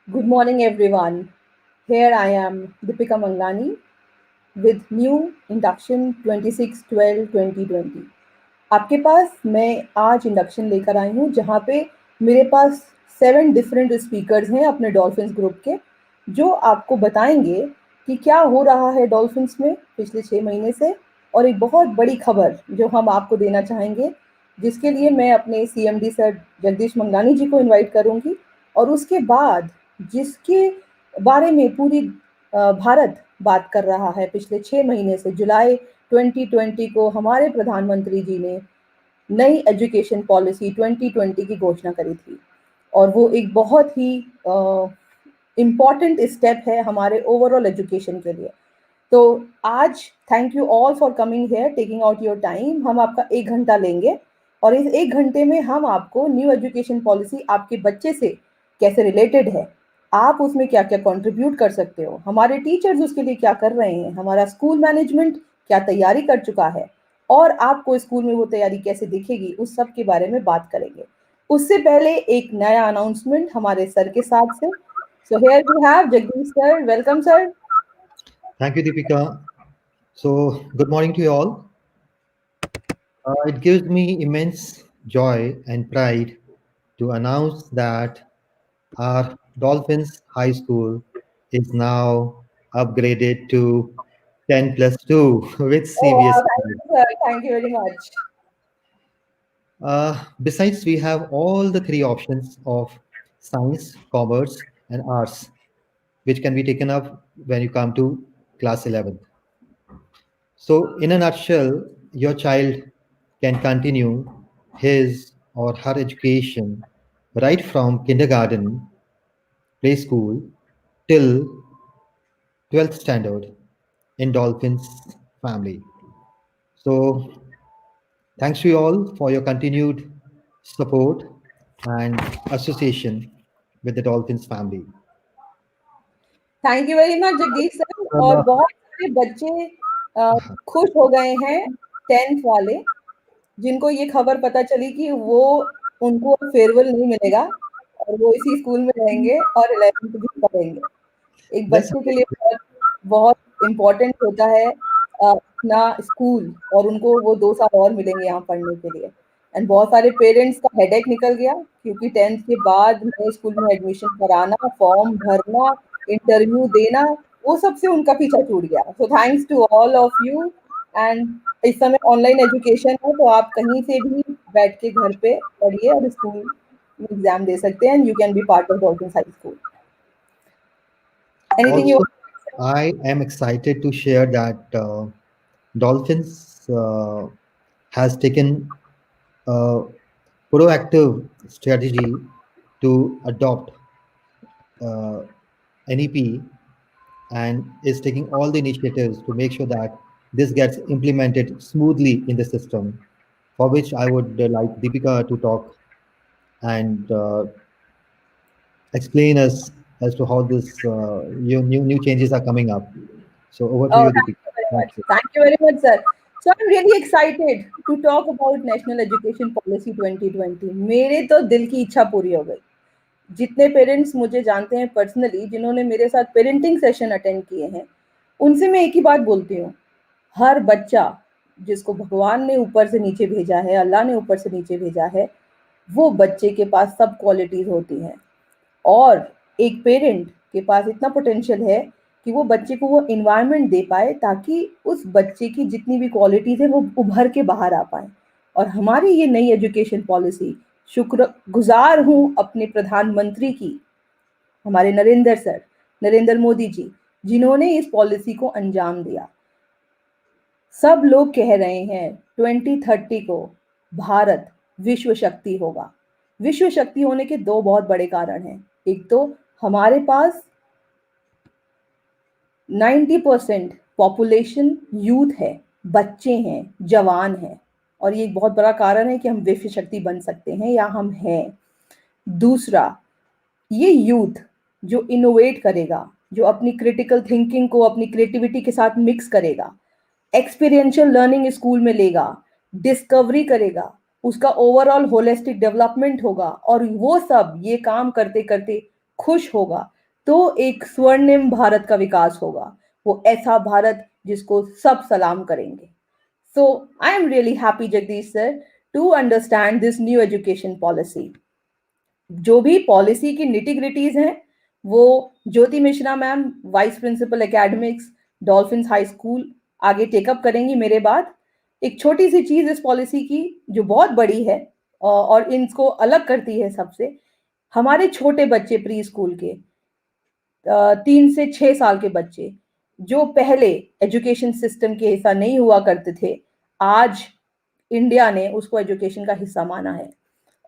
Good morning, everyone. Here I am, Deepika Mangani, with new induction 26/12/2020. आपके पास मैं आज induction लेकर आई हूँ जहाँ पे मेरे पास 7 डिफरेंट स्पीकर्स हैं अपने डॉल्फिन्स ग्रुप के, जो आपको बताएंगे कि क्या हो रहा है डॉल्फिन्स में पिछले 6 महीने से, और एक बहुत बड़ी खबर जो हम आपको देना चाहेंगे, जिसके लिए मैं अपने CMD सर जगदीश मंगलानी जी को इनवाइट करूंगी। और उसके बाद जिसके बारे में पूरी भारत बात कर रहा है पिछले 6 महीने से, जुलाई 2020 को हमारे प्रधानमंत्री जी ने नई एजुकेशन पॉलिसी 2020 की घोषणा करी थी, और वो एक बहुत ही इम्पॉर्टेंट स्टेप है हमारे ओवरऑल एजुकेशन के लिए। तो आज thank you all for coming here, taking out your time. हम आपका 1 घंटा लेंगे और इस 1 घंटे में हम आपको न्यू एजुकेशन पॉलिसी आपके बच्चे से कैसे रिलेटेड है, आप उसमें क्या क्या कंट्रीब्यूट कर सकते हो, हमारे टीचर्स उसके लिए क्या कर रहे हैं, हमारा स्कूल मैनेजमेंट क्या तैयारी कर चुका है, और आपको स्कूल में वो तैयारी कैसे दिखेगी, उस सब के बारे में बात करेंगे। उससे पहले एक नया अनाउंसमेंट हमारे सर के साथ से। So here we have Jagdish sir, welcome sir. Thank you, Deepika. So, good morning to you all. It gives me immense joy and pride to announce that our Dolphins High School is now upgraded to 10 plus 2 with Oh, wow, CBSE. thank you, sir. Thank you very much. Besides, we have all the three options of science, commerce, and arts, which can be taken up when you come to class 11th. So, in a nutshell, your child can continue his or her education right from kindergarten, preschool, till 12th standard in Dolphins family. So, thanks to you all for your continued support and association with the Dolphins family. Thank you very much Jagdish sir. और Uh, बहुत सारे बच्चे खुश हो गए हैं, 10th वाले, जिनको ये खबर पता चली कि वो उनको फेयरवेल नहीं मिलेगा और वो इसी स्कूल में रहेंगे और 11th भी पढ़ेंगे। एक that's बच्चे के लिए बहुत बहुत इम्पोर्टेंट होता है अपना स्कूल, और उनको वो 2 साल और मिलेंगे यहाँ पढ़ने के लिए। एंड बहुत सारे पेरेंट्स का हेडेक निकल गया, क्योंकि 10th के बाद नए स्कूल में एडमिशन कराना, फॉर्म भरना, इंटरव्यू देना, वो सबसे उनका पीछा छूट गया। So thanks to all of you. And इस समय ऑनलाइन एजुकेशन है, तो आप कहीं से भी बैठ के घर पे पढ़िए और स्कूल में एग्जाम दे सकते हैं। You can be part of dolphin high school. Anything you? also, I am excited to share that Dolphins has taken a proactive strategy to adopt uh, NEP and is taking all the initiatives to make sure that this gets implemented smoothly in the system, for which I would like Deepika to talk and explain us as to how this new changes are coming up. So over to Oh, you, thank Deepika. you very Thank much. you. Thank you very much, sir. So I'm really excited to talk about National Education Policy 2020. मेरे तो दिल की इच्छा पूरी हो गई। जितने parents मुझे जानते हैं पर्सनली, जिन्होंने मेरे साथ पेरेंटिंग सेशन अटेंड किए हैं, उनसे मैं एक ही बात बोलती हूँ। हर बच्चा जिसको भगवान ने ऊपर से नीचे भेजा है, अल्लाह ने ऊपर से नीचे भेजा है, वो बच्चे के पास सब क्वालिटीज होती हैं। और एक पेरेंट के पास इतना पोटेंशियल है कि वो बच्चे को वो एनवायरनमेंट दे पाए ताकि उस बच्चे की जितनी भी क्वालिटीज़ हैं वो उभर के बाहर आ पाएँ। और हमारी ये नई एजुकेशन पॉलिसी, शुक्रगुज़ार हूँ अपने प्रधानमंत्री की, हमारे नरेंद्र सर, नरेंद्र मोदी जी, जिन्होंने इस पॉलिसी को अंजाम दिया। सब लोग कह रहे हैं 2030 को भारत विश्व शक्ति होगा। विश्व शक्ति होने के 2 बहुत बड़े कारण हैं। एक तो हमारे पास 90% पॉपुलेशन यूथ है, बच्चे हैं, जवान हैं, और ये एक बहुत बड़ा कारण है कि हम विश्व शक्ति बन सकते हैं या हम हैं। दूसरा, ये यूथ जो इनोवेट करेगा, जो अपनी क्रिटिकल थिंकिंग को अपनी क्रिएटिविटी के साथ मिक्स करेगा, एक्सपीरियंशियल लर्निंग स्कूल में लेगा, डिस्कवरी करेगा, उसका ओवरऑल होलिस्टिक डेवलपमेंट होगा, और वो सब ये काम करते करते खुश होगा, तो एक स्वर्णिम भारत का विकास होगा, वो ऐसा भारत जिसको सब सलाम करेंगे। So I am really happy, Jagdish sir, to understand this new education policy. जो भी पॉलिसी की निटी ग्रिटीज हैं वो Jyoti Mishra ma'am, vice principal academics, Dolphins high school, आगे टेकअप करेंगी मेरे बाद। एक छोटी सी चीज इस पॉलिसी की जो बहुत बड़ी है और इनको अलग करती है सबसे, हमारे छोटे बच्चे प्री स्कूल के 3 से 6 साल के बच्चे जो पहले एजुकेशन सिस्टम के हिस्सा नहीं हुआ करते थे, आज इंडिया ने उसको एजुकेशन का हिस्सा माना है।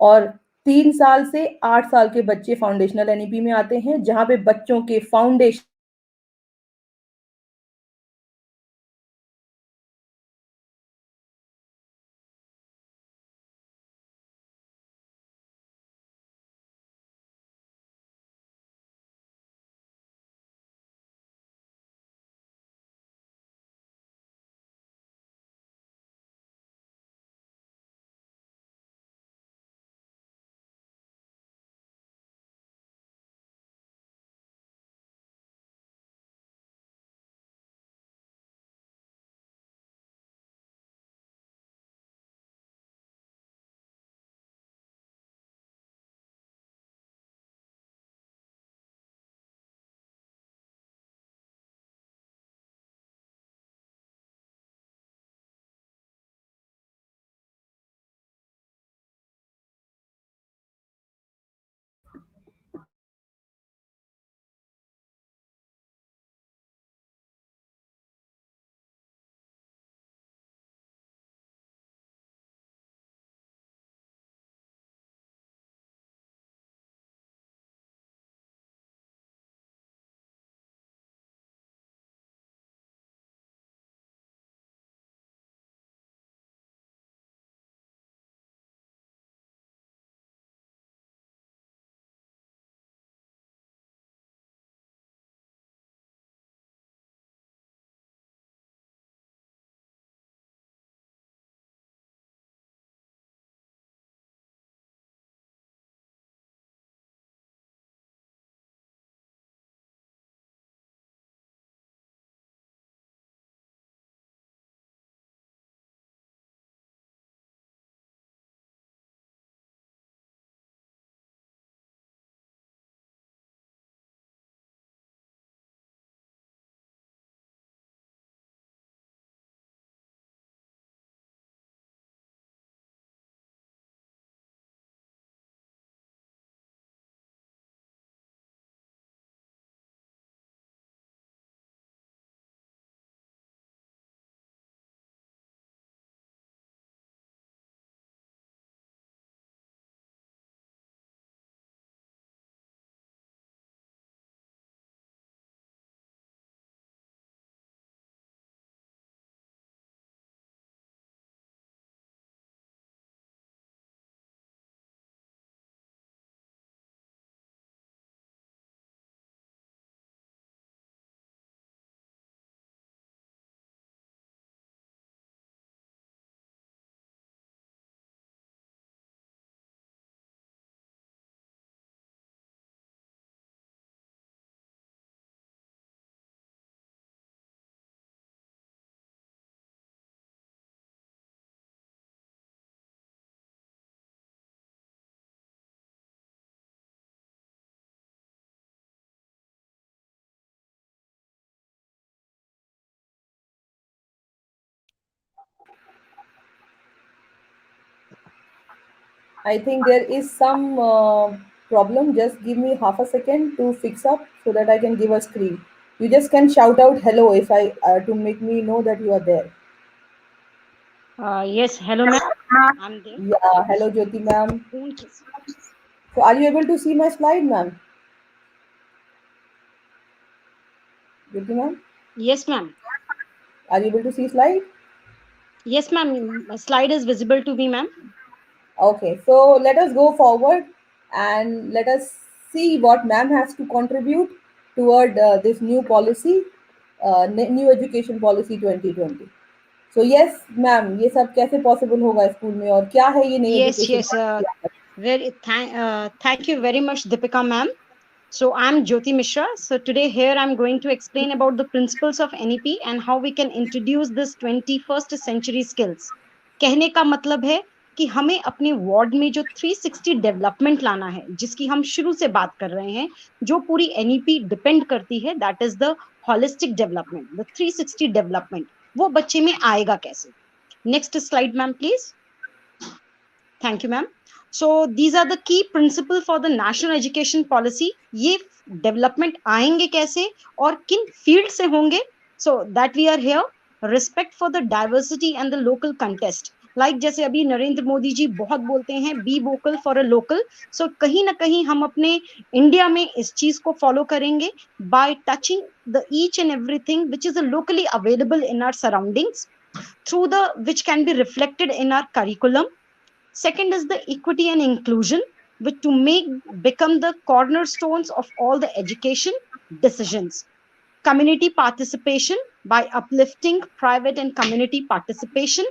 और 3 साल से 8 साल के बच्चे फाउंडेशनल एनईपी में आते हैं, जहां पे बच्चों के foundation I think there is some problem. Just give me half a second to fix up so that I can give a screen. You just can shout out hello if I to make me know that you are there. Yes, hello ma'am. I'm there. Yeah, hello Jyoti ma'am. So are you able to see my slide, ma'am? Jyoti ma'am, Yes, ma'am. are you able to see slide? Yes, ma'am. Slide is visible to me, ma'am. Okay, so let us go forward and let us see what ma'am has to contribute toward this new policy, new education policy 2020. So yes, ma'am, ये सब कैसे possible होगा school में और क्या है ये नई Yes, education yes. policy? Thank you very much, Deepika ma'am. So I'm Jyoti Mishra. So today here I'm going to explain about the principles of NEP and how we can introduce this 21st century skills. कहने का मतलब है कि हमें अपने ward में जो 360 development लाना है, जिसकी हम शुरू से बात कर रहे हैं, जो पूरी NEP डिपेंड करती है, that is the holistic development, the 360 development, वो बच्चे में आएगा कैसे? Next slide ma'am please. Thank you ma'am. So these are the key principle for the national education policy. ये development आएंगे कैसे और किन field से होंगे? So that we are here. Respect for the diversity and the local context. Like जैसे अभी नरेंद्र मोदी जी बहुत बोलते हैं be vocal for a local. So कहीं ना कहीं हम अपने इंडिया में इस चीज को follow करेंगे by touching the each and everything which is locally available in our surroundings through the which can be reflected in our curriculum. Second is the equity and inclusion, which to become the cornerstones of all the education decisions. Community participation by uplifting private and community participation.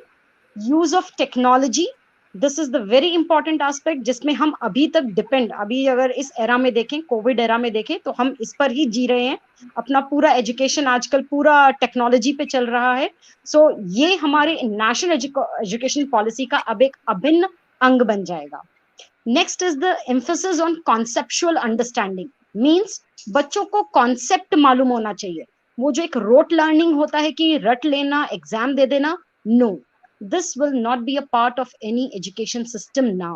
Use of technology. This is the very important aspect जिसमें हम अभी तक depend, अभी अगर इस era में देखें, Covid era में देखें, तो हम इस पर ही जी रहे हैं. अपना पूरा एजुकेशन आजकल पूरा टेक्नोलॉजी पे चल रहा है. सो ये हमारे नेशनल एजुकेशन पॉलिसी का अब एक अभिन्न अंग बन जाएगा. Next is the emphasis on conceptual understanding. Means बच्चों को कॉन्सेप्ट मालूम होना चाहिए. वो जो एक रोट लर्निंग होता है कि रट लेना, एग्जाम दे देना, no, this will not be a part of any education system now.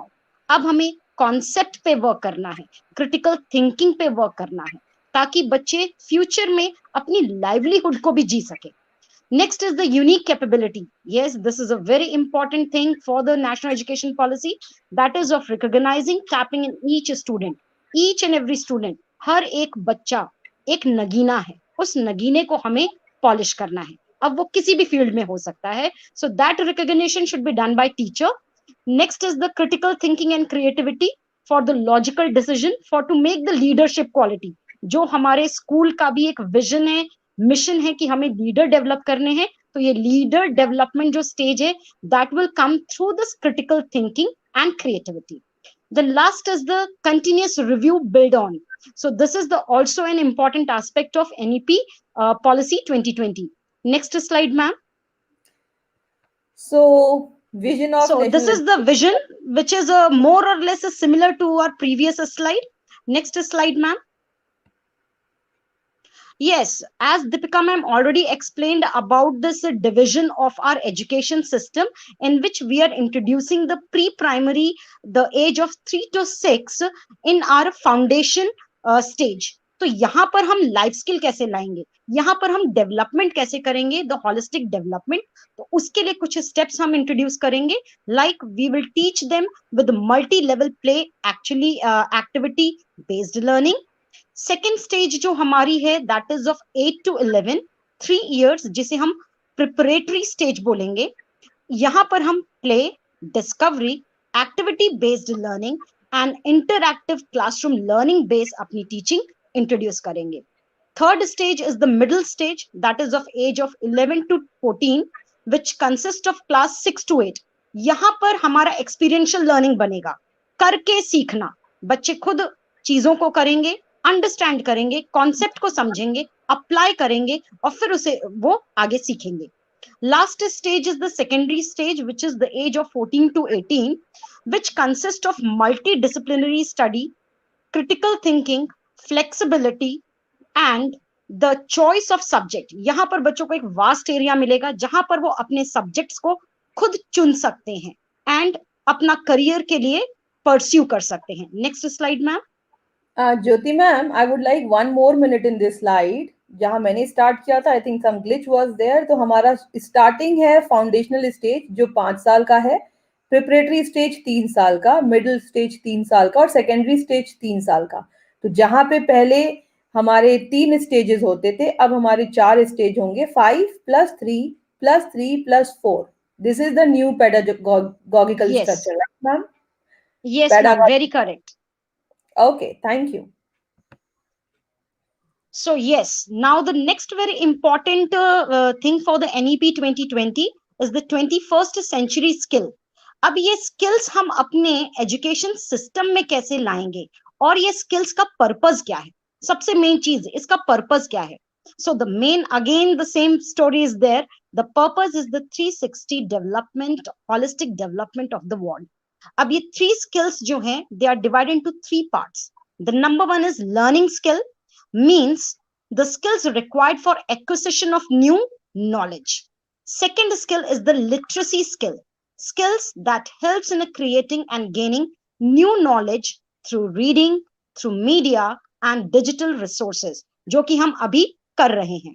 अब हमें कॉन्सेप्ट पे वर्क करना है, क्रिटिकल थिंकिंग पे वर्क करना है, ताकि बच्चे फ्यूचर में अपनी लाइवलीहुड को भी जी सके. Next is the unique capability. Yes, this is a very important thing for the national education policy, that is of recognizing, tapping in each student, each and every student. हर एक बच्चा एक नगीना है, उस नगीने को हमें पॉलिश करना है. अब वो किसी भी फील्ड में हो सकता है. So that recognition should be done by teacher. Next is the critical thinking and creativity for the logical decision, for to make the leadership quality. जो हमारे स्कूल का भी एक विजन है, मिशन है कि हमें लीडर डेवलप करने हैं. तो ये लीडर डेवलपमेंट जो स्टेज है, that will come through this critical thinking and creativity. The last is the continuous review build on. So this is the also an important aspect of NEP policy 2020. Next slide, ma'am. So vision of So this is the vision, which is more or less similar to our previous slide. Next slide, ma'am. Yes, as Deepika ma'am already explained about this division of our education system, in which we are introducing the pre-primary, the age of 3 to 6 in our foundation stage. तो यहाँ पर हम life skill कैसे लाएंगे, यहाँ पर हम development कैसे करेंगे, द होलिस्टिक डेवलपमेंट. तो उसके लिए कुछ स्टेप्स हम इंट्रोड्यूस करेंगे. Like we will teach them with multi level play, actually activity based learning. Second stage जो हमारी है, that is of 8 to 11, 3 years, जिसे हम प्रिपरेटरी स्टेज बोलेंगे. यहाँ पर हम play, discovery, activity based learning and interactive classroom learning based अपनी टीचिंग इंट्रोड्यूस करेंगे. Third stage is the middle stage, that is of age of 11 to 14, which consist of class 6 to 8. यहाँ पर हमारा experiential learning बनेगा, करके सीखना. बच्चे खुद चीजों को करेंगे, अंडरस्टैंड करेंगे, कॉन्सेप्ट को समझेंगे, अप्लाई करेंगे और फिर उसे वो आगे सीखेंगे. Last stage is the secondary stage, which is the age of 14 to 18, which consist of multidisciplinary study, critical thinking, flexibility and the choice of subject. यहाँ पर बच्चों को एक वास्ट एरिया मिलेगा जहां पर वो अपने सब्जेक्ट्स को खुद चुन सकते हैं एंड अपना करियर के लिए परस्यू कर सकते हैं. Next slide ma'am. Jyoti ma'am, I would like 1 more minute in this slide. जहाँ मैंने स्टार्ट किया था, I think some glitch was there. तो हमारा स्टार्टिंग है फाउंडेशनल स्टेज जो 5 साल का है, प्रिपरेटरी स्टेज 3 साल का, मिडिल स्टेज 3 साल का और सेकेंडरी स्टेज 3 साल का. तो जहाँ पे पहले हमारे 3 स्टेजेस होते थे, अब हमारे 4 स्टेज होंगे, 5 + 3 + 3 + 4. This is the new pedagogical Yes. structure, right, ma'am? Yes, ma'am, very correct. Okay, thank you. So yes, now the next very important thing for the NEP 2020 is the 21st century skill. अब ये skills हम अपने education system में कैसे लाएंगे और ये skills का पर्पस क्या है, सबसे मेन चीज इसका पर्पस क्या है. So the main, again the same story is there. The purpose is the 360 development, holistic development of the ward. अब ये 3 skills जो हैं, they are divided into 3 parts. The number 1 is learning skill, means the skills required for acquisition of new knowledge. Second skill is the literacy skill, skills that helps in creating and gaining new knowledge through reading, through media and digital resources, जो कि हम अभी कर रहे हैं.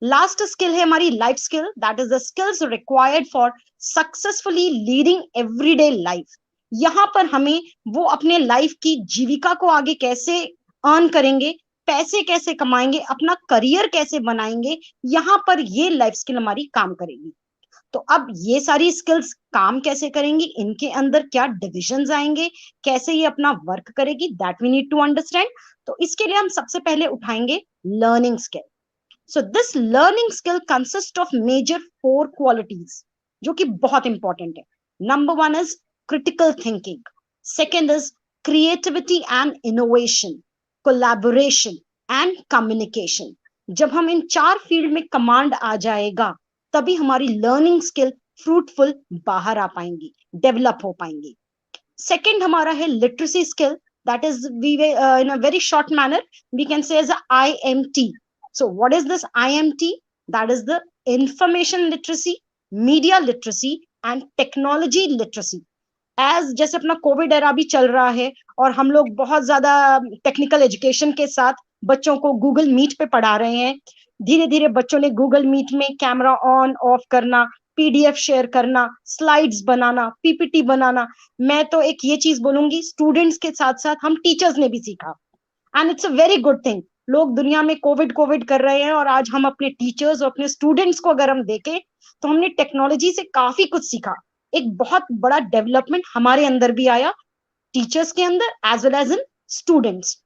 Last skill है हमारी life skill, that is the skills required for successfully leading everyday life. यहां पर हमें वो अपने लाइफ की जीविका को आगे कैसे अर्न करेंगे, पैसे कैसे कमाएंगे, अपना करियर कैसे बनाएंगे, यहां पर ये लाइफ स्किल हमारी काम करेगी. तो अब ये सारी स्किल्स काम कैसे करेंगी, इनके अंदर क्या डिविजन्स आएंगे, कैसे ये अपना वर्क करेगी, that we need to understand. तो इसके लिए हम सबसे पहले उठाएंगे learning skill. So this learning skill consists of major 4 qualities जो कि बहुत इंपॉर्टेंट है. Number 1 is critical thinking. Second is creativity and innovation, collaboration and communication. जब हम इन 4 फील्ड में कमांड आ जाएगा, तभी हमारी लर्निंग स्किल फ्रूटफुल बाहर आ पाएंगी, डेवलप हो पाएंगी. सेकेंड हमारा है literacy skill, that is we in a very short manner we can say as a IMT. So what is this IMT? That is the information literacy, media literacy and technology literacy. As जैसे अपना Covid era भी चल रहा है और हम लोग बहुत ज्यादा टेक्निकल एजुकेशन के साथ बच्चों को गूगल मीट पे पढ़ा रहे हैं. धीरे धीरे बच्चों ने गूगल मीट में कैमरा ऑन ऑफ करना, पीडीएफ शेयर करना, स्लाइड्स बनाना, पीपीटी बनाना. मैं तो एक ये चीज बोलूंगी, स्टूडेंट्स के साथ साथ हम टीचर्स ने भी सीखा, and it's a very good thing. लोग दुनिया में कोविड कोविड कर रहे हैं और आज हम अपने टीचर्स और अपने स्टूडेंट्स को अगर हम देखें तो हमने टेक्नोलॉजी से काफी कुछ सीखा. एक बहुत बड़ा डेवलपमेंट हमारे अंदर भी आया, टीचर्स के अंदर as well as in students.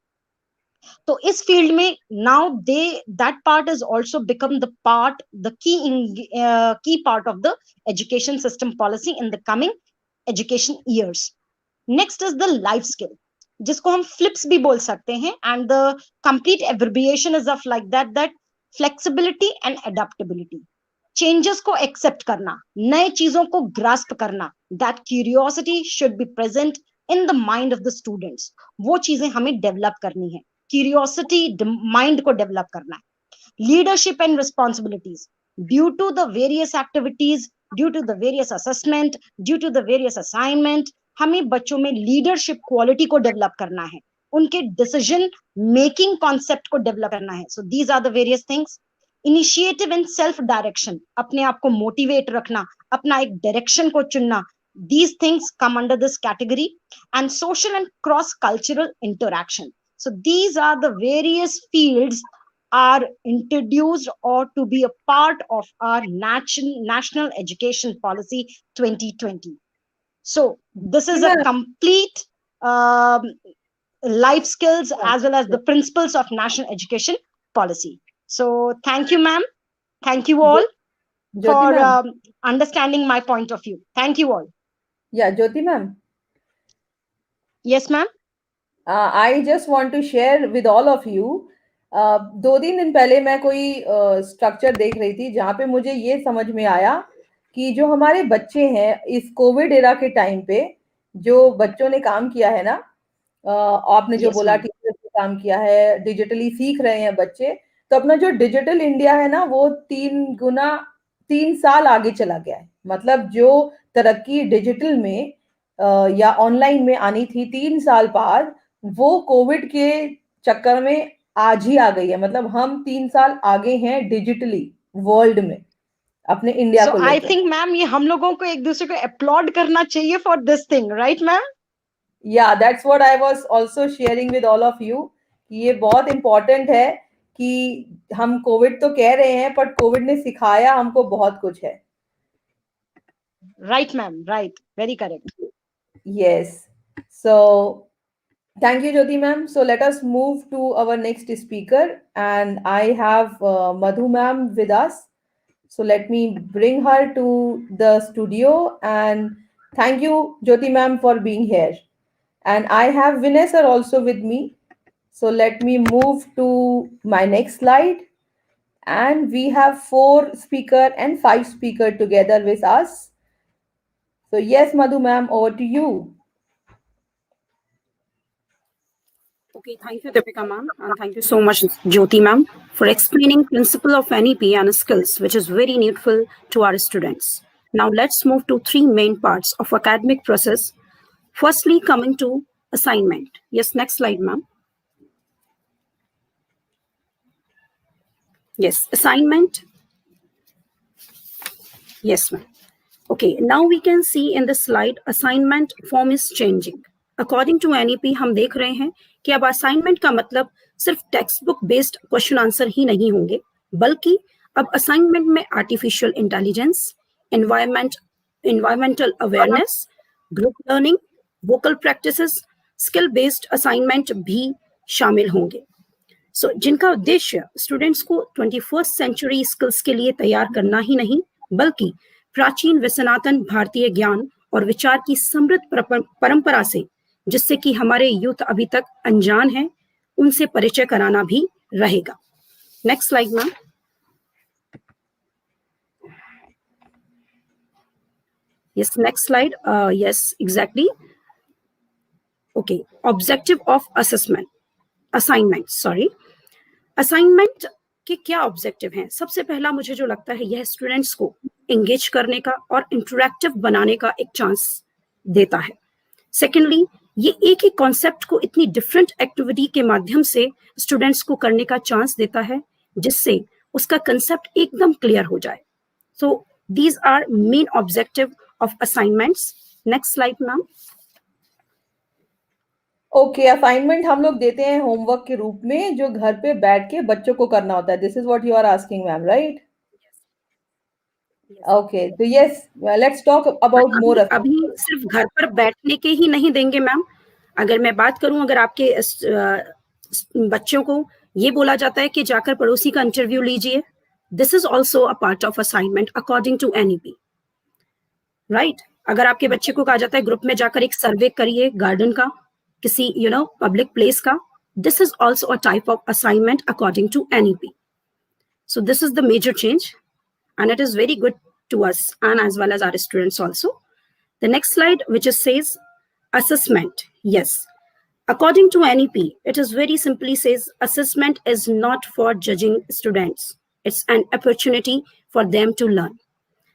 तो इस फील्ड में now that part is also become the part, the key part of the education system policy in the coming education years. Next is the life skill, जिसको हम flips भी बोल सकते हैं, and the complete abbreviation is of like that flexibility and adaptability. Changes को accept करना, नए चीजों को ग्रास्प करना, that curiosity should be present in the mind of the students. वो चीजें हमें डेवलप करनी है, क्यूरियोसिटी माइंड को डेवलप करना है. Leadership and responsibilities, due to the various activities, due to the various assessment, due to the various assignment, हमें बच्चों में लीडरशिप क्वालिटी को डेवलप करना है, उनके डिसीजन मेकिंग कॉन्सेप्ट को डेवलप करना है. So these are the various things. Initiative and self direction, अपने आप को मोटिवेट रखना, अपना एक डायरेक्शन को चुनना, these things come under this category. And social and cross cultural interaction. So these are the various fields are introduced or to be a part of our national education policy 2020. So this is a complete life skills as well as the principles of national education policy. So thank you, ma'am. Thank you all for understanding my point of view. Thank you all. Yeah, Jyoti ma'am. Yes, ma'am. I just want to share with all of you. 2-3 दिन पहले मैं कोई structure देख रही थी जहाँ पे मुझे ये समझ में आया कि जो हमारे बच्चे हैं इस कोविड एरा के टाइम पे जो बच्चों ने काम किया है ना, आपने जो बोला टीचर्स ने काम किया है, डिजिटली सीख रहे हैं बच्चे, तो अपना जो डिजिटल इंडिया है ना वो 3 साल आगे चला गया है. मतलब जो तरक्की डिजिटल में या ऑनलाइन में आनी थी 3 साल बाद, वो कोविड के चक्कर में आज ही आ गई है. मतलब हम 3 साल आगे हैं डिजिटली वर्ल्ड में अपने इंडिया को. आई थिंक मैम ये हम लोगों को एक दूसरे को अपलॉड करना चाहिए for this thing, right ma'am? या that's what I was also sharing with all of you कि ये बहुत इंपॉर्टेंट है कि हम कोविड तो कह रहे हैं पर कोविड ने सिखाया हमको बहुत कुछ है. Right ma'am, right, very correct. Yes. So thank you, Jyoti ma'am. So let us move to our next speaker, and I have Madhu ma'am with us. So let me bring her to the studio, and thank you, Jyoti ma'am, for being here. And I have Vinay sir also with me. So let me move to my next slide. And we have 4 speaker and 5 speaker together with us. So yes, Madhu ma'am, over to you. Okay, thank you, Deepika ma'am, and thank you so much, Jyoti ma'am, for explaining principle of NEP and skills, which is very needful to our students. Now let's move to 3 main parts of academic process. Firstly, coming to assignment. Yes, next slide, ma'am. Yes, assignment. Yes, ma'am. Okay, now we can see in the slide assignment form is changing. According to NEP हम देख रहे हैं कि अब assignment का मतलब सिर्फ textbook based question answer ही नहीं होंगे, बल्कि अब असाइनमेंट में artificial intelligence, environmental awareness, group learning, vocal practices, skill based assignment भी शामिल होंगे. सो जिनका उद्देश्य स्टूडेंट्स को 21st सेंचुरी स्किल्स के लिए तैयार करना ही नहीं, बल्कि प्राचीन व सनातन भारतीय ज्ञान और विचार की समृद्ध परंपरा से, जिससे कि हमारे यूथ अभी तक अनजान है, उनसे परिचय कराना भी रहेगा. Next slide ma'am. Yes, next slide. Yes, exactly. Okay, objective of assignment. Sorry. Assignment के क्या ऑब्जेक्टिव हैं? सबसे पहला मुझे जो लगता है, यह स्टूडेंट्स को एंगेज करने का और इंटरैक्टिव बनाने का एक चांस देता है. सेकेंडली, ये एक ही कॉन्सेप्ट को इतनी डिफरेंट एक्टिविटी के माध्यम से स्टूडेंट्स को करने का चांस देता है, जिससे उसका कंसेप्ट एकदम क्लियर हो जाए. So these are main objective of assignments. Next slide ma'am. Okay, assignment हम लोग देते हैं होमवर्क के रूप में, जो घर पे बैठ के बच्चों को करना होता है. This is what you are asking ma'am, right? Okay, तो yes, let's talk about more. अभी सिर्फ घर पर बैठने के ही नहीं देंगे मैम. अगर मैं बात करूं, अगर आपके बच्चों को ये बोला जाता है कि जाकर पड़ोसी का इंटरव्यू लीजिए, this is also a part of assignment according to NEP, right? अगर आपके बच्चे को कहा जाता है ग्रुप में जाकर एक सर्वे करिए गार्डन का, किसी पब्लिक प्लेस का, this is also a type of assignment according to NEP. So this is the major change and it is very good to us and as well as our students also. The next slide, which is says assessment. Yes, according to NEP, it is very simply says assessment is not for judging students. It's an opportunity for them to learn.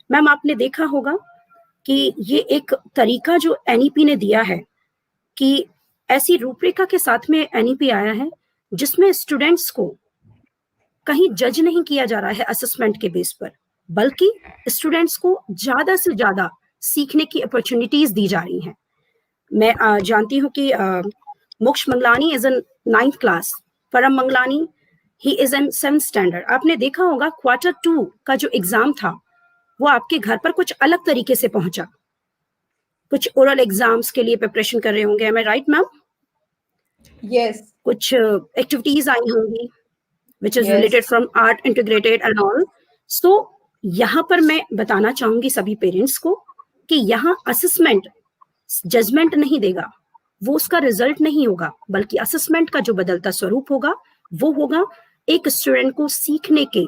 Ma'am, आपने देखा होगा कि ये एक तरीका जो NEP ने दिया है, कि ऐसी रूपरेखा के साथ में NEP आया है जिसमें स्टूडेंट्स को कहीं जज नहीं किया जा रहा है असेसमेंट के बेस पर, बल्कि स्टूडेंट्स को ज्यादा से ज्यादा सीखने की अपॉर्चुनिटीज दी जा रही हैं. मैं जानती हूँ कि मोक्ष Mangalani is in 9th class, Param Mangalani he is in 7th standard. आपने देखा होगा Q2 का जो एग्जाम था, वो आपके घर पर कुछ अलग तरीके से पहुंचा. कुछ ओरल एग्जाम्स के लिए प्रिपरेशन कर रहे होंगे, एम आई राइट मैम? यस. कुछ एक्टिविटीज आई होंगी which is related from art integrated and all. So यहाँ पर मैं बताना चाहूंगी सभी पेरेंट्स को कि यहाँ असेसमेंट जजमेंट नहीं देगा, वो उसका रिजल्ट नहीं होगा, बल्कि असेसमेंट का जो बदलता स्वरूप होगा, वो होगा एक स्टूडेंट को सीखने के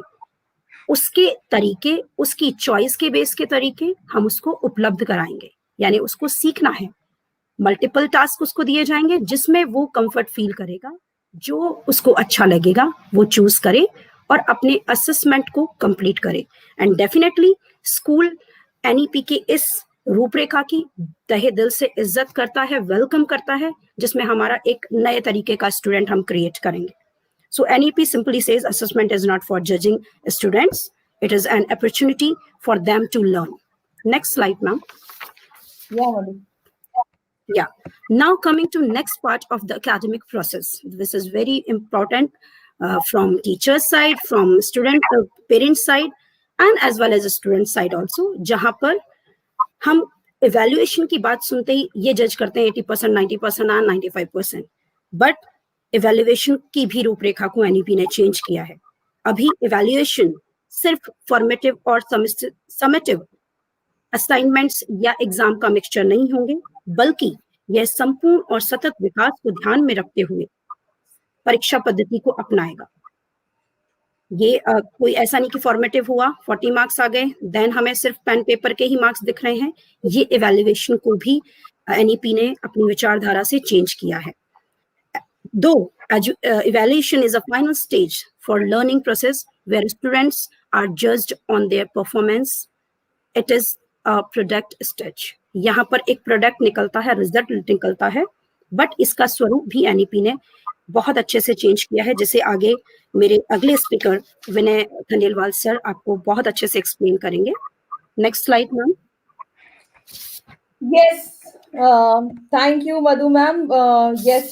उसके तरीके, उसकी चॉइस के बेस के तरीके हम उसको उपलब्ध कराएंगे. यानी उसको सीखना है, मल्टीपल टास्क उसको दिए जाएंगे जिसमें वो कंफर्ट फील करेगा, जो उसको अच्छा लगेगा वो चूज करे और अपने असेसमेंट को कंप्लीट करे. एंड डेफिनेटली स्कूल NEP के इस रूपरेखा की तहे दिल से इज्जत करता है, वेलकम करता है, जिसमें हमारा एक नए तरीके का स्टूडेंट हम क्रिएट करेंगे. So NEP simply says assessment is not for judging students, it is an opportunity for them to learn. Next slide ma'am. Yeah. Now coming to next part of the academic process. This is very important from teacher's side, from student parent side, and as well as student side also. जहाँ पर हम evaluation की बात सुनते ही ये जज करते हैं 80%, 90% और 95%. बट evaluation की भी रूपरेखा को NEP ने चेंज किया है. अभी evaluation सिर्फ formative और summative असाइनमेंट्स या एग्जाम का मिक्सचर नहीं होंगे, बल्कि यह संपूर्ण और सतत विकास को ध्यान में रखते हुए परीक्षा पद्धति को अपनाएगा। ये कोई ऐसा नहीं कि फॉर्मेटिव हुआ, 40 मार्क्स आ गए, देन हमें सिर्फ पेन पेपर के ही मार्क्स दिख रहे हैं। ये इवैल्यूएशन को भी एनईपी ने अपनी विचारधारा से चेंज किया है। Though evaluation is a final stage for learning process where students are judged on their performance, it is a product stage. यहाँ पर एक प्रोडक्ट निकलता है, रिजल्ट निकलता है, बट इसका स्वरूप भी एनईपी ने बहुत अच्छे से चेंज किया है, जिसे आगे मेरे अगले स्पीकर विनय खंडेलवाल सर आपको बहुत अच्छे से एक्सप्लेन करेंगे। Next slide ma'am. Yes, thank you, Madhu ma'am. Yes,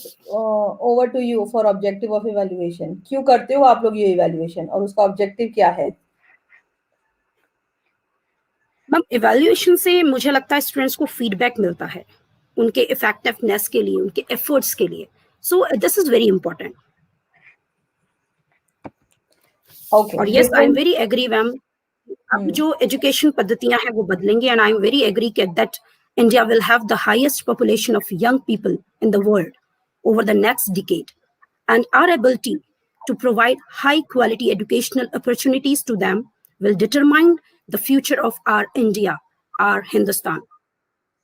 over to you for objective of evaluation. क्यों करते हो आप लोग ये evaluation और उसका objective क्या है? मैम इवैल्यूएशन से मुझे लगता है स्टूडेंट्स को फीडबैक मिलता है उनके इफेक्टिवनेस के लिए, उनके एफर्ट्स के लिए। So this is very important. Okay. और yes I am very agree ma'am, अब जो एजुकेशन पद्धतियां हैं वो बदलेंगे, and I am very agree that India will have the highest population of young people in the world over the next decade, and our ability to provide high quality educational opportunities to them will determine the future of our India, our Hindustan.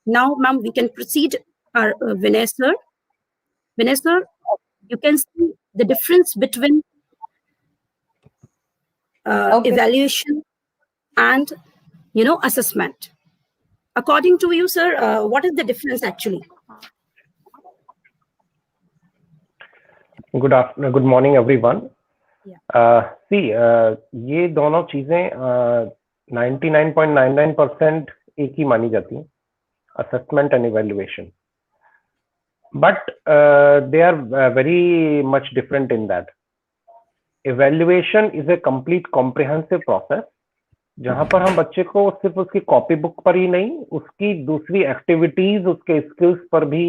Now, ma'am, we can proceed our Vinay sir. Vinay sir, you can see the difference between evaluation and, assessment. According to you, sir, what is the difference actually? Good morning, everyone. ये दोनों चीजें 99.99% एक ही मानी जाती हैं, assessment and evaluation, but they are very much different in that. Evaluation is a complete comprehensive process, जहां पर हम बच्चे को सिर्फ उसकी कॉपी बुक पर ही नहीं, उसकी दूसरी एक्टिविटीज, उसके स्किल्स पर भी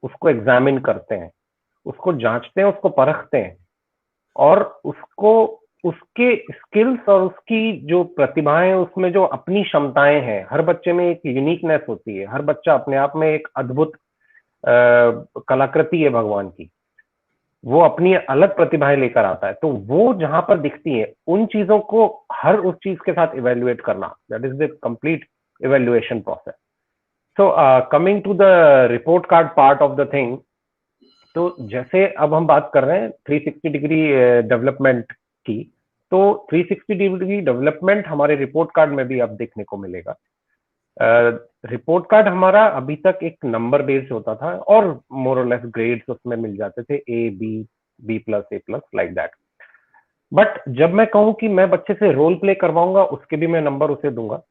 उसको एग्जामिन करते हैं, उसको जांचते हैं, उसको परखते हैं, और उसको उसके स्किल्स और उसकी जो प्रतिभाएं, उसमें जो अपनी क्षमताएं हैं, हर बच्चे में एक यूनिकनेस होती है, हर बच्चा अपने आप में एक अद्भुत कलाकृति है भगवान की, वो अपनी अलग प्रतिभाएं लेकर आता है, तो वो जहां पर दिखती है उन चीजों को हर उस चीज के साथ इवेल्युएट करना, that is the complete evaluation process. So coming to the report card part of the thing, तो जैसे अब हम बात कर रहे हैं 360 डिग्री डेवलपमेंट की, तो 360 डिग्री डेवलपमेंट हमारे रिपोर्ट कार्ड में भी अब देखने को मिलेगा। रिपोर्ट कार्ड हमारा अभी तक एक नंबर बेस्ड होता था और मोर और लेस ग्रेड्स उसमें मिल जाते थे, A B, B plus, A plus, like that. But जब मैं कहूं कि मैं बच्चे से रोल प्ले करवाऊंगा, उसके भी मैं नंबर उसे दूंगा,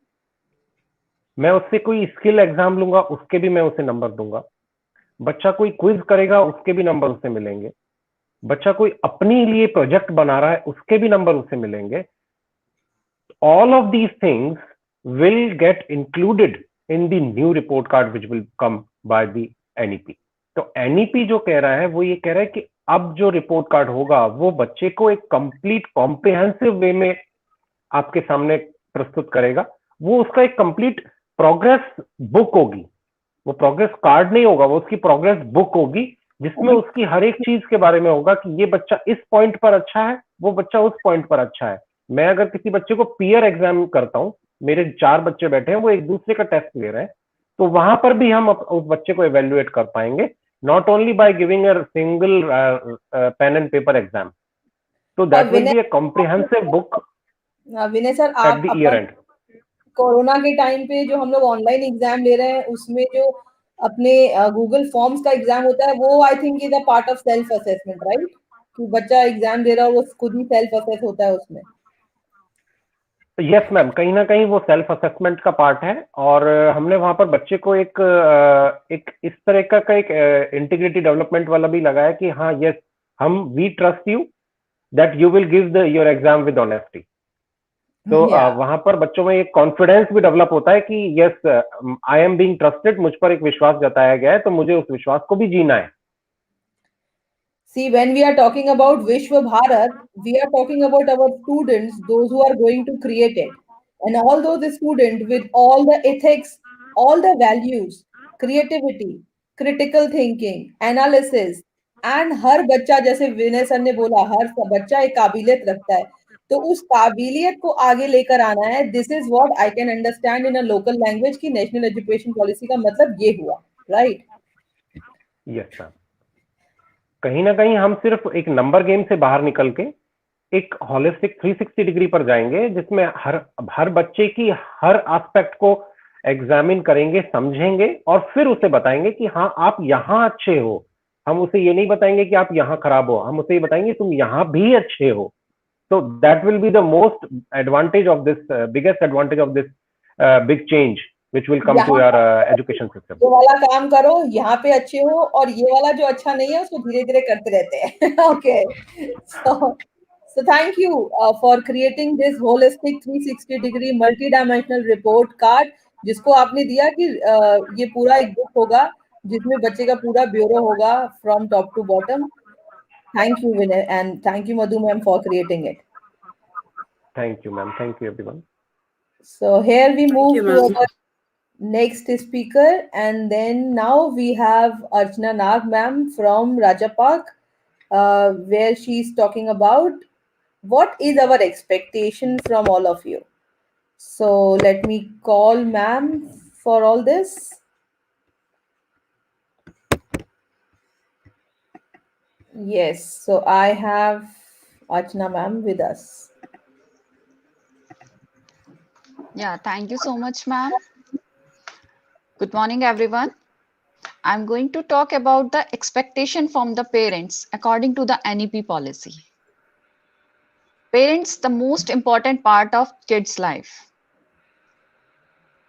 मैं उससे कोई स्किल एग्जाम लूंगा, उसके भी मैं उसे नंबर दूंगा, बच्चा कोई क्विज करेगा, उसके भी नंबर उसे मिलेंगे, बच्चा कोई अपने लिए प्रोजेक्ट बना रहा है, उसके भी नंबर उसे मिलेंगे। All of these things will get included in the new report card which will come by the NEP. तो एनईपी जो कह रहा है वो ये कह रहा है कि अब जो रिपोर्ट कार्ड होगा वो बच्चे को एक कंप्लीट कॉम्प्रिहेंसिव वे में आपके सामने प्रस्तुत करेगा। वो उसका एक कंप्लीट प्रोग्रेस बुक होगी, वो प्रोग्रेस कार्ड नहीं होगा, वो उसकी प्रोग्रेस बुक होगी, जिसमें उसकी हर एक चीज के बारे में होगा कि ये बच्चा इस पॉइंट पर अच्छा है, वो बच्चा उस पॉइंट पर अच्छा है। मैं अगर किसी बच्चे को पीयर एग्जाम करता हूँ, मेरे 4 बच्चे बैठे हैं, वो एक दूसरे का टेस्ट ले रहे हैं, तो वहां पर भी हम उस बच्चे को इवेल्युएट कर पाएंगे, not only by giving a single pen and paper exam. तो that will be a comprehensive book Vinay sir, at the year end. Corona के टाइम पे जो हम लोग ऑनलाइन एग्जाम ले रहे हैं, उसमें जो अपने गूगल फॉर्म्स का एग्जाम होता है, वो I think is a part of self assessment, right? कि बच्चा एग्जाम दे रहा है, वो खुद ही सेल्फ असेस होता है उसमें। यस मैम, कहीं ना कहीं वो सेल्फ असेसमेंट का पार्ट है, और हमने वहां पर बच्चे को एक इस तरह का एक इंटीग्रिटी डेवलपमेंट वाला भी लगाया कि हाँ यस, हम we trust you that you will give your exam with honesty. तो वहां पर बच्चों में एक कॉन्फिडेंस भी डेवलप होता है कि yes, I am being trusted, मुझ पर एक विश्वास जताया गया है, तो मुझे उस विश्वास को भी जीना है। See, when we are talking about Vishwa Bharat, we are talking about our students, those who are going to create it. And all those students with all the ethics, all the values, creativity, critical thinking, analysis, and हर बच्चा, जैसे विनय sir ने बोला, हर बच्चा एक काबिलियत रखता है, तो उस काबिलियत को आगे लेकर आना है. This is what I can understand in a local language कि नेशनल एजुकेशन पॉलिसी का मतलब ये हुआ, राइट? Yes ma'am. कहीं ना कहीं हम सिर्फ एक नंबर गेम से बाहर निकल के एक होलिस्टिक 360 डिग्री पर जाएंगे, जिसमें हर बच्चे की हर एस्पेक्ट को एग्जामिन करेंगे, समझेंगे और फिर उसे बताएंगे कि हाँ आप यहाँ अच्छे हो. हम उसे ये नहीं बताएंगे कि आप यहाँ खराब हो, हम उसे ये बताएंगे तुम यहाँ भी अच्छे हो. So that will be the most advantage of this, biggest advantage of this big change which will come to your education system. ये वाला काम करो, यहाँ पे अच्छे हो, और ये वाला जो अच्छा नहीं है उसको धीरे धीरे करते रहते हैं. Okay, so thank you for creating this holistic 360 degree multi-dimensional report card, जिसको आपने दिया कि ये पूरा एक बुक होगा जिसमें बच्चे का पूरा ब्यूरो होगा from top to bottom. Thank you, Vinay, and thank you, Madhu ma'am, for creating it. Thank you, ma'am. Thank you, everyone. So here we move you, to ma'am. our next speaker, and then now we have Archana Nag ma'am from Rajapak, where she's talking about what is our expectation from all of you. So let me call ma'am for all this. Yes, so I have Archana ma'am with us. Yeah, thank you so much, ma'am. Good morning, everyone. I'm going to talk about the expectation from the parents according to the NEP policy. Parents, the most important part of kids' life,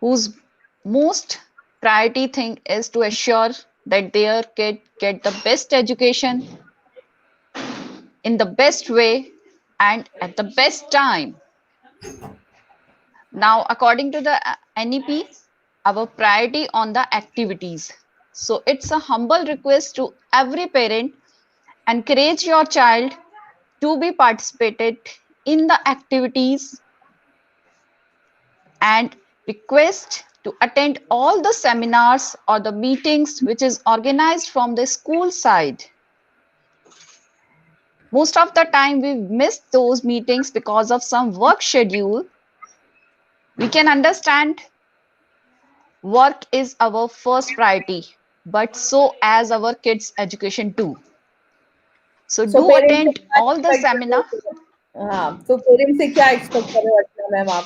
whose most priority thing is to assure that their kid get the best education in the best way and at the best time. Now, according to the NEP, our priority on the activities. So it's a humble request to every parent, encourage your child to be participated in the activities and request to attend all the seminars or the meetings which is organized from the school side. Most of the time we miss those meetings because of some work schedule. We can understand work is our first priority, but so as our kids' education too. So do parents attend से क्या all the expect seminar. हाँ, तो parents से क्या expect कर रहे हो अर्चना ma'am आप?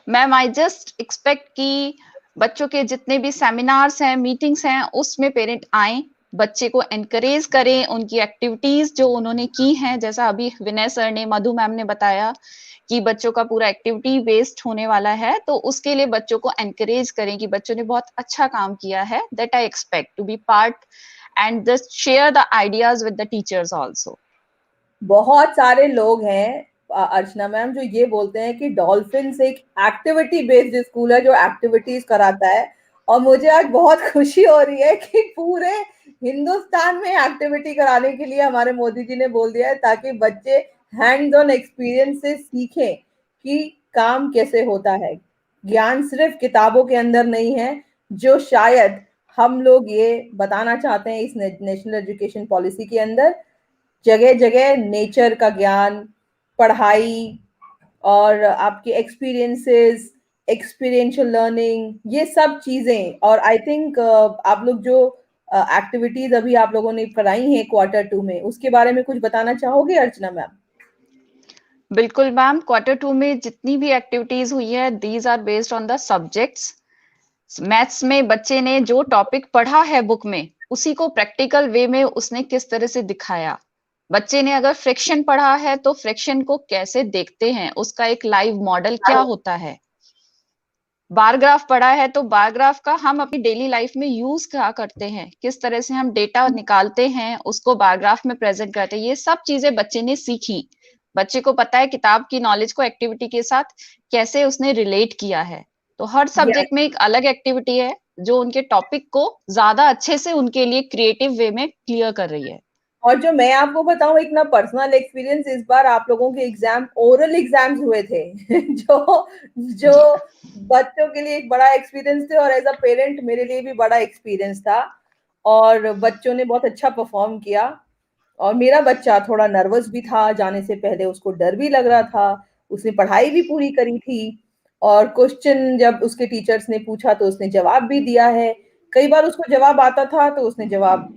मैम, आई जस्ट एक्सपेक्ट कि बच्चों के जितने भी सेमिनार्स हैं, मीटिंग्स हैं, उसमें पेरेंट आए, बच्चे को एनकरेज करें, उनकी एक्टिविटीज जो उन्होंने की हैं, जैसा अभी विनय सर ने, मधु मैम ने बताया कि बच्चों का पूरा एक्टिविटी बेस्ड होने वाला है, तो उसके लिए बच्चों को एनकरेज करें कि बच्चों ने बहुत अच्छा काम किया है. That I expect to be part and just share the ideas with the teachers also. बहुत सारे लोग हैं अर्चना मैम जो ये बोलते हैं कि डॉल्फिन्स एक एक्टिविटी बेस्ड स्कूल है जो एक्टिविटीज कराता है, और मुझे आज बहुत खुशी हो रही है कि पूरे हिंदुस्तान में एक्टिविटी कराने के लिए हमारे मोदी जी ने बोल दिया है, ताकि बच्चे हैंड्स ऑन एक्सपीरियंस से सीखें कि काम कैसे होता है. ज्ञान सिर्फ किताबों के अंदर नहीं है, जो शायद हम लोग ये बताना चाहते हैं इस नेशनल एजुकेशन पॉलिसी के अंदर. जगह जगह नेचर का ज्ञान, पढ़ाई और आपके एक्सपीरियंसेस, एक्सपीरियंशियल लर्निंग, ये सब चीजें. और आई थिंक आप लोग जो एक्टिविटीज अभी आप लोगों ने कराई हैं Q2 में, उसके बारे में कुछ बताना चाहोगे अर्चना मैम? बिल्कुल मैम, Q2 में जितनी भी एक्टिविटीज हुई है, these are based on the subjects. Maths में बच्चे ने जो टॉपिक पढ़ा है बुक में, उसी को प्रैक्टिकल वे में उसने किस तरह से दिखाया. बच्चे ने अगर फ्रैक्शन पढ़ा है तो फ्रैक्शन को कैसे देखते हैं, उसका एक लाइव मॉडल क्या होता है. बार ग्राफ पढ़ा है तो बार ग्राफ का हम अपनी डेली लाइफ में यूज क्या करते हैं, किस तरह से हम डेटा निकालते हैं, उसको बार ग्राफ में प्रेजेंट करते हैं. ये सब चीजें बच्चे ने सीखी. बच्चे को पता है किताब की नॉलेज को एक्टिविटी के साथ कैसे उसने रिलेट किया है. तो हर सब्जेक्ट में एक अलग एक्टिविटी है जो उनके टॉपिक को ज्यादा अच्छे से उनके लिए क्रिएटिव वे में क्लियर कर रही है. और जो मैं आपको बताऊं एक ना पर्सनल एक्सपीरियंस, इस बार आप लोगों के एग्जाम ओरल एग्जाम्स हुए थे जो जो बच्चों के लिए एक बड़ा एक्सपीरियंस थे और एज अ पेरेंट मेरे लिए भी बड़ा एक्सपीरियंस था। और बच्चों ने बहुत अच्छा परफॉर्म किया और मेरा बच्चा थोड़ा नर्वस भी था जाने से पहले, उसको डर भी लग रहा था, उसने पढ़ाई भी पूरी करी थी और क्वेश्चन जब उसके टीचर्स ने पूछा तो उसने जवाब भी दिया है। कई बार उसको जवाब आता था तो उसने जवाब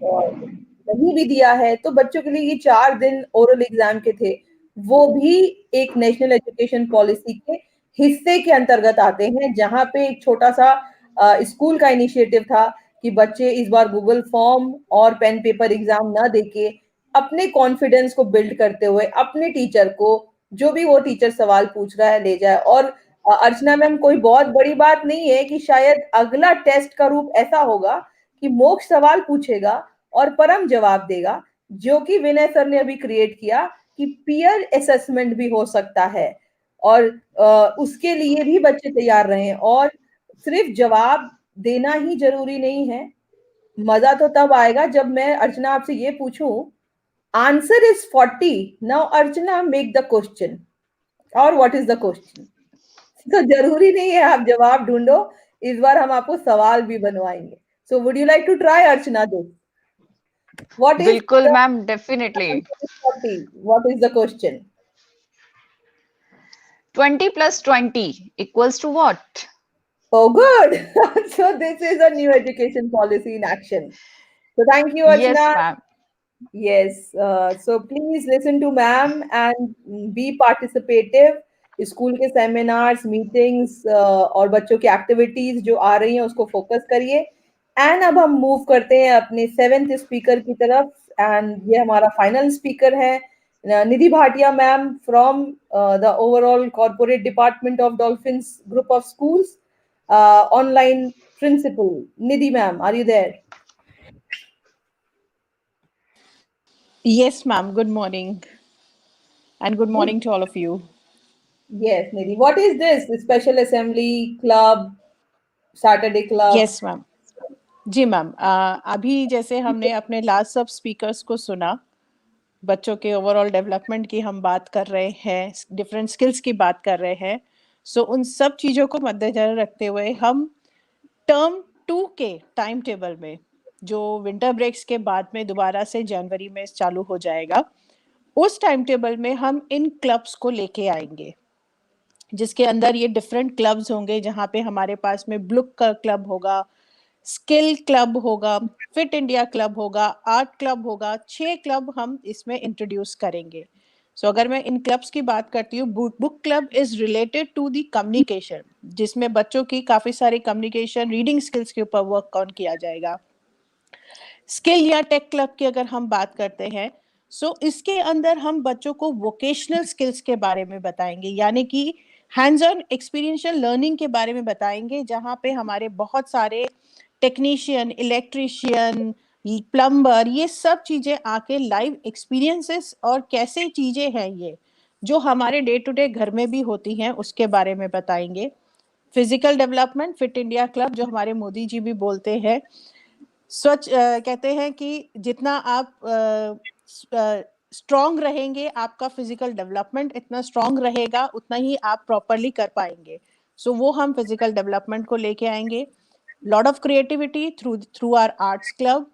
नहीं भी दिया है। तो बच्चों के लिए ये 4 दिन ओरल एग्जाम के थे, वो भी एक नेशनल एजुकेशन पॉलिसी के हिस्से के अंतर्गत आते हैं, जहाँ पे एक छोटा सा स्कूल का इनिशिएटिव था कि बच्चे इस बार गूगल फॉर्म और पेन पेपर एग्जाम ना देके अपने कॉन्फिडेंस को बिल्ड करते हुए अपने टीचर को, जो भी वो टीचर सवाल पूछ रहा है, ले जाए। और अर्चना मैम, कोई बहुत बड़ी बात नहीं है कि शायद अगला टेस्ट का रूप ऐसा होगा कि मोक्ष सवाल पूछेगा और परम जवाब देगा, जो कि विनय सर ने अभी क्रिएट किया कि पीयर असेसमेंट भी हो सकता है। और उसके लिए भी बच्चे तैयार रहें। और सिर्फ जवाब देना ही जरूरी नहीं है, मजा तो तब आएगा जब मैं अर्चना आपसे ये पूछूं, answer is 40, now Archana make the question, और व्हाट इज द क्वेश्चन। तो जरूरी नहीं है आप जवाब ढूंढो, इस बार हम आपको सवाल भी बनवाएंगे। So would you like to try Archana this? What is बिल्कुल ma'am, definitely. 40, what is the question? 20 plus 20 equals to what? Oh, good. So this is a new education policy in action. So thank you, Archana. Yes ma'am. Yes. So please listen to ma'am and be participative. School के seminars, meetings और बच्चों की activities जो आ रही हैं उसको focus करिए। And अब हम मूव करते हैं अपने 7th स्पीकर की तरफ, एंड ये हमारा फाइनल स्पीकर है Nidhi Bhatia ma'am from the overall corporate department of Dolphins group of schools, online principal. Nidhi ma'am, are you there? Yes, ma'am. Good morning. And good morning to all of you. Yes, Nidhi. What is this? Special Assembly Club, Saturday Club? Yes, ma'am. Ji ma'am, अभी जैसे हमने अपने last सब speakers को सुना, बच्चों के overall development की हम बात कर रहे हैं, डिफरेंट स्किल्स की बात कर रहे हैं। सो उन सब चीज़ों को मद्देनजर रखते हुए हम टर्म 2 के टाइम टेबल में, जो विंटर ब्रेक्स के बाद में दोबारा से जनवरी में चालू हो जाएगा, उस टाइम टेबल में हम इन क्लब्स को लेके आएंगे, जिसके अंदर ये डिफरेंट क्लब्स होंगे, जहाँ पे हमारे पास में ब्लुक का क्लब होगा, स्किल क्लब होगा, फिट इंडिया क्लब होगा, आर्ट क्लब होगा। 6 क्लब हम इसमें इंट्रोड्यूस करेंगे। सो अगर मैं इन क्लब्स की बात करती हूँ, book club is related to the communication, जिसमें बच्चों की काफी सारी कम्युनिकेशन रीडिंग स्किल्स के ऊपर वर्क ऑन किया जाएगा। स्किल या टेक क्लब की अगर हम बात करते हैं, सो इसके अंदर हम बच्चों को वोकेशनल स्किल्स के बारे में बताएंगे, यानी कि हैंड्स ऑन एक्सपीरियंशियल लर्निंग के बारे में बताएंगे, जहाँ पे हमारे बहुत सारे टेक्नीशियन, इलेक्ट्रिशियन, प्लम्बर, ये सब चीजें आके लाइव एक्सपीरियंसेस और कैसे चीजें हैं ये जो हमारे डे टू डे घर में भी होती हैं, उसके बारे में बताएंगे। Physical development, fit India club, जो हमारे मोदी जी भी बोलते हैं, स्वच्छ कहते हैं कि जितना आप स्ट्रॉन्ग रहेंगे, आपका फिजिकल डेवलपमेंट इतना स्ट्रॉन्ग रहेगा, उतना ही आप प्रॉपरली कर पाएंगे। सो वो हम फिजिकल डेवलपमेंट को लेके आएंगे। Lot of creativity through our arts club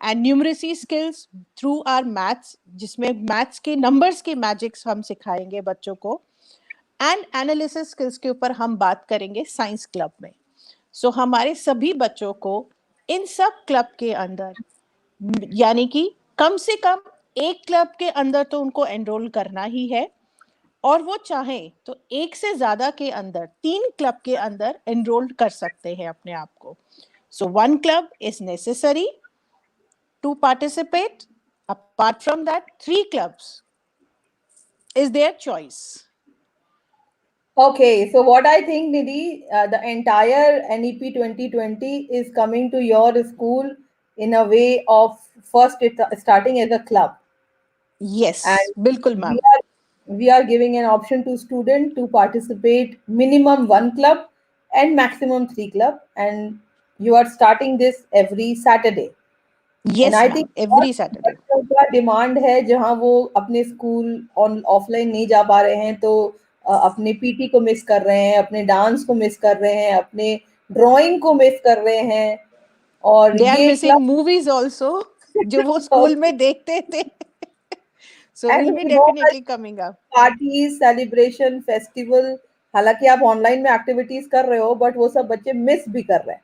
and numeracy skills through our maths, जिसमें मैथ्स के नंबर्स के मैजिक्स हम सिखाएंगे बच्चों को। एंड एनालिसिस स्किल्स के ऊपर हम बात करेंगे साइंस क्लब में। सो हमारे सभी बच्चों को इन सब क्लब के अंदर, यानी कि कम से कम एक क्लब के अंदर तो उनको एनरोल करना ही है, और वो चाहें तो एक से ज्यादा के अंदर 3 क्लब के अंदर एनरोल कर सकते हैं अपने आप को। So 1 club is necessary to participate. Apart from that 3 clubs is their choice. Okay, so what I think, Nidhi, the entire NEP 2020 is coming to your school in a way of first starting as a club. Yes, And बिल्कुल ma'am. we are giving an option to student to participate minimum 1 club and maximum 3 club, and you are starting this every Saturday. Yes, And I ma'am, think every Saturday. उनका demand है जहां वो अपने school offline नहीं जा पा रहे हैं, तो अपने पीटी को मिस कर रहे हैं, अपने डांस को मिस कर रहे हैं, अपने ड्राइंग को मिस कर रहे हैं, और दे आर ये मिसिंग मूवीज आल्सो जो वो स्कूल में देखते थे. So we'll be definitely coming up. Parties, celebration, festival, हालांकि आप ऑनलाइन में एक्टिविटीज कर रहे हो बट वो सब बच्चे मिस भी कर रहे हैं.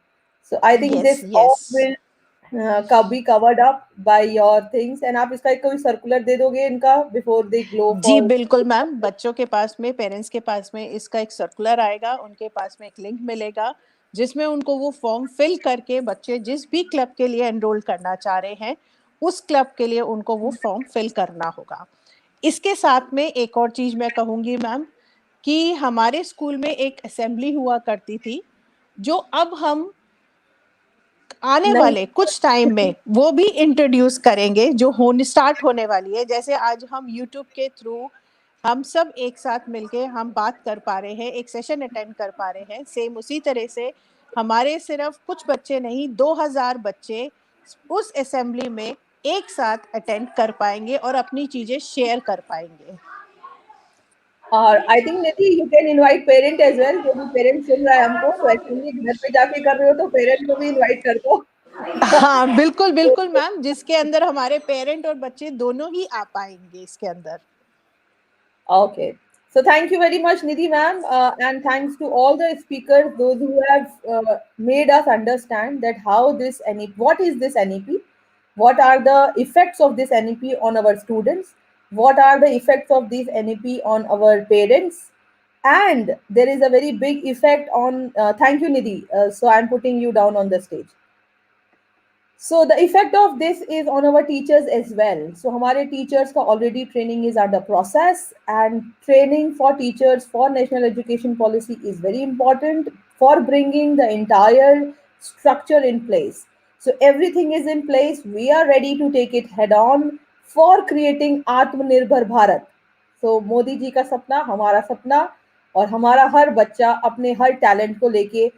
So I think Yes, this all yes. Will be covered up by your things. And आप इसका एक कोई सर्कुलर दे दोगे इनका बिफोर दे गो जी फॉर. बिल्कुल मैम, बच्चों के पास में, पेरेंट्स के पास में इसका एक सर्कुलर आएगा, उनके पास में एक लिंक मिलेगा जिसमें उनको वो फॉर्म फिल करके बच्चे जिस भी क्लब के लिए एनरोल करना चाह रहे हैं उस क्लब के लिए उनको वो फॉर्म फिल करना होगा. इसके साथ में एक और चीज मैं कहूंगी मैम कि हमारे स्कूल में एक असेंबली हुआ करती थी जो अब हम आने नहीं. वाले कुछ टाइम में वो भी इंट्रोड्यूस करेंगे, जो स्टार्ट होने वाली है. जैसे आज हम यूट्यूब के थ्रू हम सब एक साथ मिलके हम बात कर पा रहे हैं, एक सेशन अटेंड कर पा रहे हैं, सेम उसी तरह से हमारे सिर्फ कुछ बच्चे नहीं 2000 बच्चे उस असेंबली में एक साथ अटेंड कर पाएंगे और अपनी चीजें शेयर कर पाएंगे. और I think Nidhi you can invite parent as well. जो भी पेरेंट सुन रहा है हमको, तो एक्चुअली घर पे जाके कर रहे हो तो पेरेंट को भी इनवाइट कर दो. हाँ बिल्कुल बिल्कुल मैम, जिसके अंदर हमारे पेरेंट और बच्चे दोनों ही आ पाएंगे इसके अंदर. Okay. So thank you very much, Nidhi ma'am, and thanks to all the speakers, those who have made us understand that how this NEP, what is this NEP, what are the effects of this NEP on our students, what are the effects of this NEP on our parents, and there is a very big effect on. Thank you, Nidhi. So I'm putting you down on the stage. So the effect of this is on our teachers as well. So हमारे teachers का already training is under process, and training for teachers for national education policy is very important for bringing the entire structure in place. So everything is in place. We are ready to take it head on for creating आत्मनिर्भर Bharat. So Modi ji का सपना हमारा सपना, और हमारा हर बच्चा अपने हर talent को लेके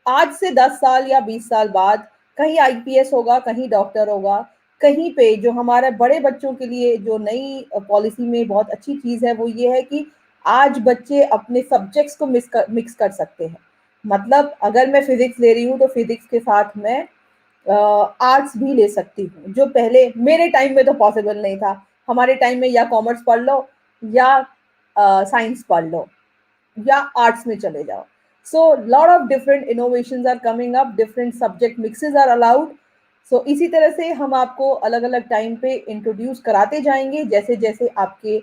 आज से 10 साल या 20 साल बाद कहीं आईपीएस होगा, कहीं डॉक्टर होगा, कहीं पे. जो हमारे बड़े बच्चों के लिए जो नई पॉलिसी में बहुत अच्छी चीज है वो ये है कि आज बच्चे अपने सब्जेक्ट्स को मिक्स कर सकते हैं. मतलब अगर मैं फिजिक्स ले रही हूँ तो फिजिक्स के साथ मैं आर्ट्स भी ले सकती हूँ, जो पहले मेरे टाइम में तो पॉसिबल नहीं था. हमारे टाइम में या कॉमर्स पढ़ लो या साइंस पढ़ लो या आर्ट्स में चले जाओ. So lot of different innovations are coming up, different subject mixes are allowed. So इसी तरह से हम आपको अलग अलग टाइम पे इंट्रोड्यूस कराते जाएंगे जैसे जैसे आपके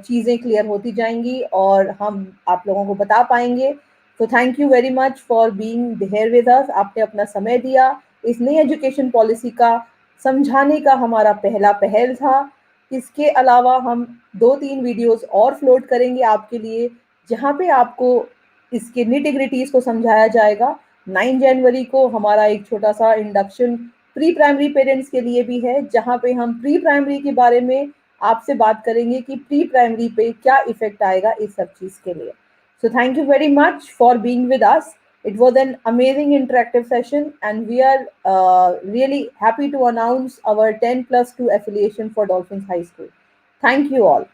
चीज़ें क्लियर होती जाएंगी और हम आप लोगों को बता पाएंगे. तो thank you very much for being here with us. आपने अपना समय दिया. इस नई एजुकेशन पॉलिसी का समझाने का हमारा पहला पहल था. इसके अलावा हम 2-3 वीडियोस और फ्लोट करेंगे आपके लिए, जहाँ पे आपको इसके निटिग्रिटीज को समझाया जाएगा. 9 जनवरी को हमारा एक छोटा सा इंडक्शन प्री प्राइमरी पेरेंट्स के लिए भी है, जहाँ पे हम प्री प्राइमरी के बारे में आपसे बात करेंगे कि प्री प्राइमरी पे क्या इफेक्ट आएगा इस सब चीज के लिए. So thank you very much for being with us. It was an amazing interactive session, and we are really happy to announce our 10+2 affiliation for Dolphins High School. Thank you all.